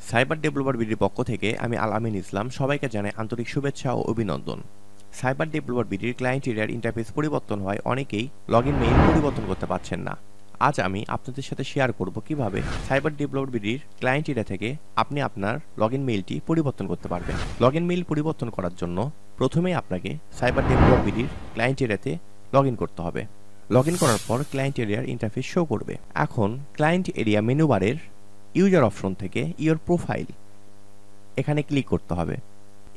Cyber developer বিডির পক্ষ থেকে আমি আল আমিন ইসলাম সবাইকে জানাই আন্তরিক শুভেচ্ছা ও অভিনন্দন। সাইবার ডেভেলপার বিডির ক্লায়েন্ট এরিয়ার ইন্টারফেস পরিবর্তন হয় অনেকেই লগইন মেইল পরিবর্তন করতে পারছেন না। আজ আমি আপনাদের সাথে শেয়ার করব কিভাবে সাইবার ডেভেলপার বিডির ক্লায়েন্ট এরিয়া থেকে আপনি আপনার লগইন মেইলটি পরিবর্তন করতে পারবেন। লগইন মেইল পরিবর্তন করার জন্য প্রথমেই আপনাকে সাইবার ডেভেলপার বিডির ক্লায়েন্ট এরিয়াতে লগইন করতে হবে। লগইন করার পর ক্লায়েন্ট এরিয়ার ইন্টারফেস শো করবে। এখন ক্লায়েন্ট এরিয়া মেনু বারের ইউজার অপশন থেকে ইওর প্রোফাইল এখানে ক্লিক করতে হবে।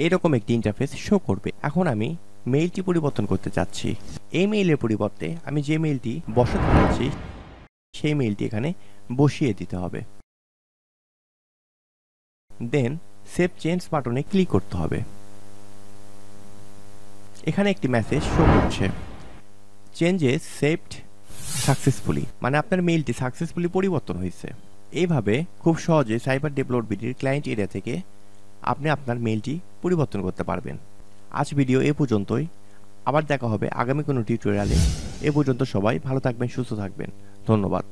এরকম একটি ইন্টারফেস শো করবে। এখন আমি মেইলটি পরিবর্তন করতে চাচ্ছি। এই মেইলের পরিবর্তে আমি যে মেইলটি বসাতে চাচ্ছি সেই মেইলটি এখানে বসিয়ে দিতে হবে। দেন সেভ চেঞ্জ বাটনে ক্লিক করতে হবে। এখানে একটি মেসেজ শো করছে, চেঞ্জেস সেভড সাকসেসফুলি, মানে আপনার মেইলটি সাকসেসফুলি পরিবর্তন হয়েছে। এইভাবে খুব সহজে সাইবার ডেভেলপার বিডির ক্লায়েন্ট এরিয়া থেকে আপনি আপনার মেইলটি পরিবর্তন করতে পারবেন। আজ ভিডিও এ পর্যন্তই। আবার দেখা হবে আগামী কোনো টিউটোরিয়ালে। এ পর্যন্ত সবাই ভালো থাকবেন, সুস্থ থাকবেন। ধন্যবাদ।